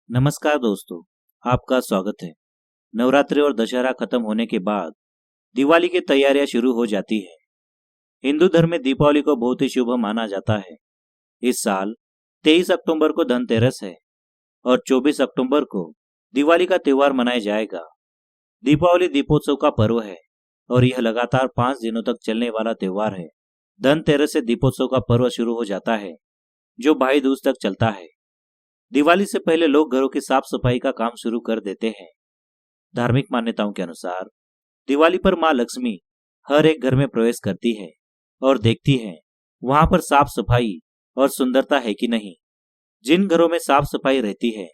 नमस्कार दोस्तों, आपका स्वागत है। नवरात्रि और दशहरा खत्म होने के बाद दिवाली की तैयारियां शुरू हो जाती है। हिंदू धर्म में दीपावली को बहुत ही शुभ माना जाता है। इस साल 23 अक्टूबर को धनतेरस है और 24 अक्टूबर को दिवाली का त्योहार मनाया जाएगा। दीपावली दीपोत्सव का पर्व है और यह लगातार 5 दिनों तक चलने वाला त्योहार है। धनतेरस से दीपोत्सव का पर्व शुरू हो जाता है, जो भाई दूज तक चलता है। दिवाली से पहले लोग घरों की साफ सफाई का काम शुरू कर देते हैं। धार्मिक मान्यताओं के अनुसार दिवाली पर मां लक्ष्मी हर एक घर में प्रवेश करती है और देखती है वहां पर साफ सफाई और सुंदरता है कि नहीं। जिन घरों में साफ सफाई रहती है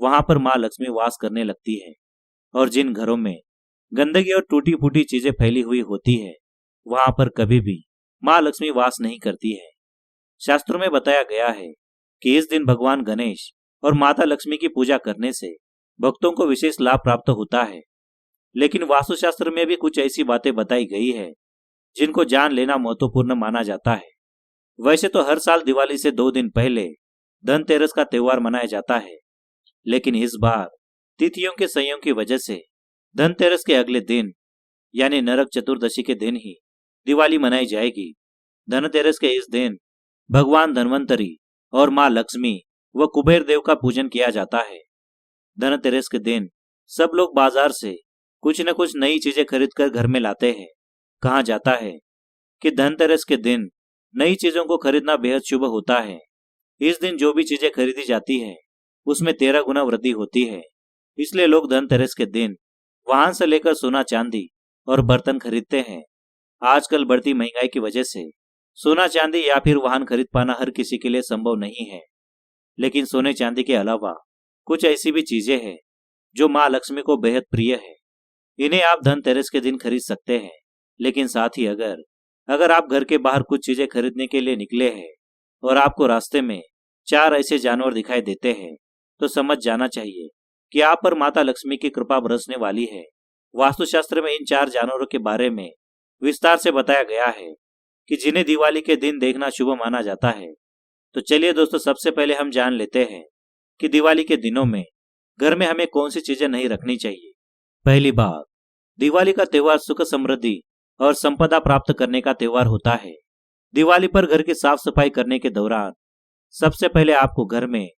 वहां पर मां लक्ष्मी वास करने लगती है और जिन घरों में गंदगी और टूटी फूटी चीजें फैली हुई होती है वहां पर कभी भी मां लक्ष्मी वास नहीं करती है। शास्त्रों में बताया गया है कि इस दिन भगवान गणेश और माता लक्ष्मी की पूजा करने से भक्तों को विशेष लाभ प्राप्त होता है। लेकिन वास्तुशास्त्र में भी कुछ ऐसी बातें बताई गई है जिनको जान लेना महत्वपूर्ण माना जाता है। वैसे तो हर साल दिवाली से 2 दिन पहले धनतेरस का त्योहार मनाया जाता है, लेकिन इस बार तिथियों के संयोग की वजह से धनतेरस के अगले दिन यानी नरक चतुर्दशी के दिन ही दिवाली मनाई जाएगी। धनतेरस के इस दिन भगवान धन्वंतरी और मां लक्ष्मी व कुबेर देव का पूजन किया जाता है। धनतेरस के दिन सब लोग बाजार से कुछ न कुछ नई चीजें खरीद कर घर में लाते हैं। कहा जाता है कि धनतेरस के दिन नई चीजों को खरीदना बेहद शुभ होता है। इस दिन जो भी चीजें खरीदी जाती है उसमें 13 गुना वृद्धि होती है। इसलिए लोग धनतेरस के दिन वाहन से लेकर सोना चांदी और बर्तन खरीदते हैं। आजकल बढ़ती महंगाई की वजह से सोना चांदी या फिर वाहन खरीद पाना हर किसी के लिए संभव नहीं है, लेकिन सोने चांदी के अलावा कुछ ऐसी भी चीजें हैं जो मां लक्ष्मी को बेहद प्रिय है। इन्हें आप धनतेरस के दिन खरीद सकते हैं। लेकिन साथ ही अगर आप घर के बाहर कुछ चीजें खरीदने के लिए निकले हैं और आपको रास्ते में 4 ऐसे जानवर दिखाई देते हैं तो समझ जाना चाहिए कि आप पर माता लक्ष्मी की कृपा बरसने वाली है। वास्तुशास्त्र में इन 4 जानवरों के बारे में विस्तार से बताया गया है कि जिन्हें दिवाली के दिन देखना शुभ माना जाता है। तो चलिए दोस्तों, सबसे पहले हम जान लेते हैं कि दिवाली के दिनों में घर में हमें कौन सी चीजें नहीं रखनी चाहिए। पहली बात, दिवाली का त्योहार सुख समृद्धि और संपदा प्राप्त करने का त्योहार होता है। दिवाली पर घर की साफ सफाई करने के दौरान सबसे पहले आपको घर में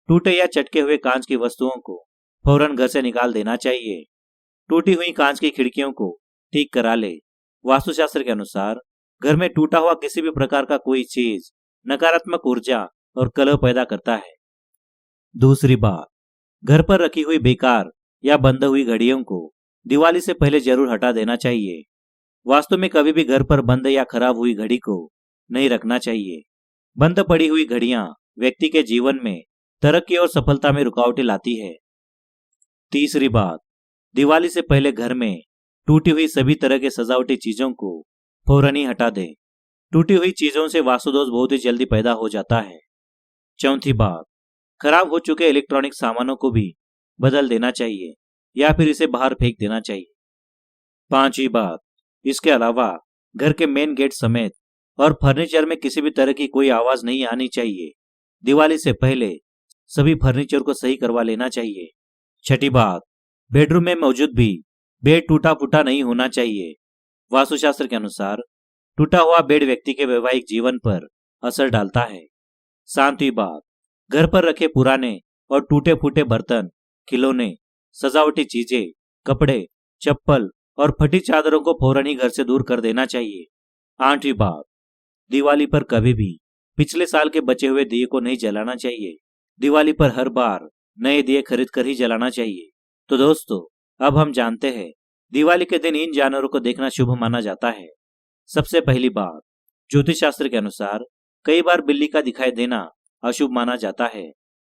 टूटे या चटके हुए कांच की वस्तुओं को फौरन घर से निकाल देना चाहिए। टूटी हुई कांच की खिड़कियों को ठीक करा ले। वास्तुशास्त्र के अनुसार घर में टूटा हुआ किसी भी प्रकार का कोई चीज नकारात्मक ऊर्जा और कलह पैदा करता है। दूसरी बात, घर पर रखी हुई बेकार या बंद हुई घड़ियों को दिवाली से पहले जरूर हटा देना चाहिए। वास्तु में कभी भी घर पर बंद या खराब हुई घड़ी को नहीं रखना चाहिए। बंद पड़ी हुई घड़ियां व्यक्ति के जीवन में तरक्की और सफलता में रुकावटें लाती है। तीसरी बात, दिवाली से पहले घर में टूटी हुई सभी तरह के सजावटी चीजों को फौरन ही हटा दें। टूटी हुई चीजों से वास्तुदोष बहुत ही जल्दी पैदा हो जाता है। चौथी बात, खराब हो चुके इलेक्ट्रॉनिक सामानों को भी बदल देना चाहिए या फिर इसे बाहर फेंक देना चाहिए। पांचवी बात, इसके अलावा घर के मेन गेट समेत और फर्नीचर में किसी भी तरह की कोई आवाज नहीं आनी चाहिए। दिवाली से पहले सभी फर्नीचर को सही करवा लेना चाहिए। छठी बात, बेडरूम में मौजूद भी बेड टूटा फूटा नहीं होना चाहिए। वास्तुशास्त्र के अनुसार टूटा हुआ बेड व्यक्ति के वैवाहिक जीवन पर असर डालता है। सातवीं बात, घर पर रखे पुराने और टूटे फूटे बर्तन, खिलौने, सजावटी चीजें, कपड़े, चप्पल और फटी चादरों को फौरन ही घर से दूर कर देना चाहिए। आठवीं बात, दिवाली पर कभी भी पिछले साल के बचे हुए दिए को नहीं जलाना चाहिए। दिवाली पर हर बार नए दिए खरीद कर ही जलाना चाहिए। तो दोस्तों, अब हम जानते हैं दिवाली के दिन इन जानवरों को देखना शुभ माना जाता है। सबसे पहली बात, ज्योतिष शास्त्र के अनुसार कई बार बिल्ली का दिखाई देना अशुभ माना जाता है,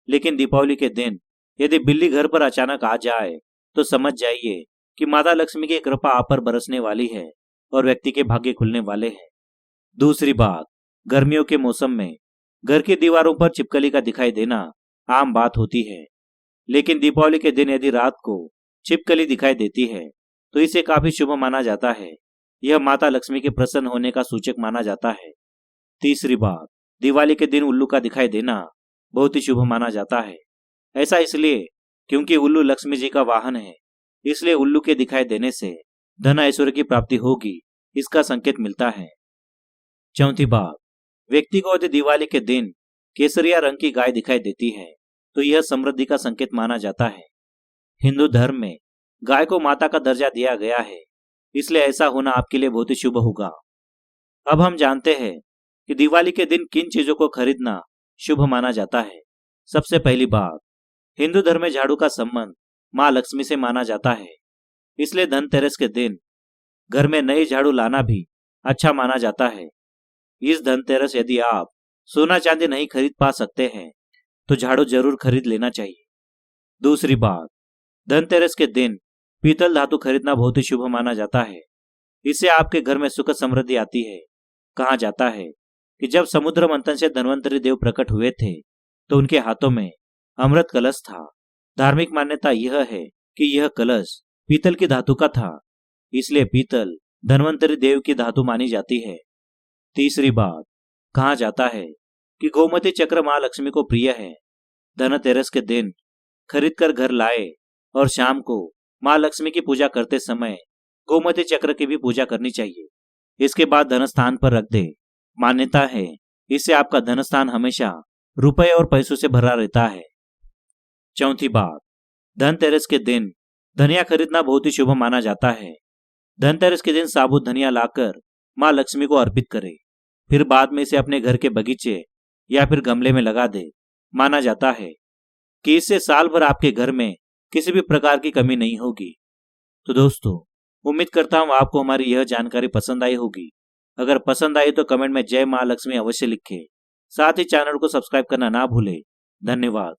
लेकिन दीपावली के दिन यदि बिल्ली घर पर अचानक आ जाए तो समझ जाइए कि माता लक्ष्मी की कृपा आप पर बरसने वाली है और व्यक्ति के भाग्य खुलने वाले हैं। दूसरी बात, गर्मियों के मौसम में घर की दीवारों पर छिपकली का दिखाई देना आम बात होती है, लेकिन दीपावली के दिन यदि रात को छिपकली दिखाई देती है तो इसे काफी शुभ माना जाता है। यह माता लक्ष्मी के प्रसन्न होने का सूचक माना जाता है। तीसरी बात, दिवाली के दिन उल्लू का दिखाई देना बहुत ही शुभ माना जाता है। ऐसा इसलिए क्योंकि उल्लू लक्ष्मी जी का वाहन है, इसलिए उल्लू के दिखाई देने से धन ऐश्वर्य की प्राप्ति होगी, इसका संकेत मिलता है। चौथी बात, व्यक्ति को यदि दिवाली के दिन केसरिया रंग की गाय दिखाई देती है तो यह समृद्धि का संकेत माना जाता है। हिंदू धर्म में गाय को माता का दर्जा दिया गया है, इसलिए ऐसा होना आपके लिए बहुत ही शुभ होगा। अब हम जानते हैं कि दिवाली के दिन किन चीजों को खरीदना शुभ माना जाता है। सबसे पहली बात, हिंदू धर्म में झाड़ू का संबंध माँ लक्ष्मी से माना जाता है, इसलिए धनतेरस के दिन घर में नई झाड़ू लाना भी अच्छा माना जाता है। इस धनतेरस यदि आप सोना चांदी नहीं खरीद पा सकते हैं तो झाड़ू जरूर खरीद लेना चाहिए। दूसरी बात, धनतेरस के दिन पीतल धातु खरीदना बहुत ही शुभ माना जाता है, इससे आपके घर में सुख समृद्धि आती है। कहा जाता है कि जब समुद्र मंथन से धन्वंतरी देव प्रकट हुए थे तो उनके हाथों में अमृत कलश था। धार्मिक मान्यता यह है कि यह कलश पीतल की धातु का था, इसलिए पीतल धन्वंतरी देव की धातु मानी जाती है। तीसरी बात, कहा जाता है कि गोमती चक्र माँ लक्ष्मी को प्रिय है। धनतेरस के दिन खरीद कर घर लाए और शाम को माँ लक्ष्मी की पूजा करते समय गोमती चक्र की भी पूजा करनी चाहिए। इसके बाद धन स्थान पर रख दे। मान्यता है इससे आपका धन स्थान हमेशा रुपए और पैसों से भरा रहता है। चौथी बात, धनतेरस के दिन धनिया खरीदना बहुत ही शुभ माना जाता है। धनतेरस के दिन साबुत धनिया लाकर माँ लक्ष्मी को अर्पित करे, फिर बाद में इसे अपने घर के बगीचे या फिर गमले में लगा दे। माना जाता है कि इससे साल भर आपके घर में किसी भी प्रकार की कमी नहीं होगी। तो दोस्तों, उम्मीद करता हूँ आपको हमारी यह जानकारी पसंद आई होगी। अगर पसंद आई तो कमेंट में जय माँ लक्ष्मी अवश्य लिखें। साथ ही चैनल को सब्सक्राइब करना ना भूलें। धन्यवाद।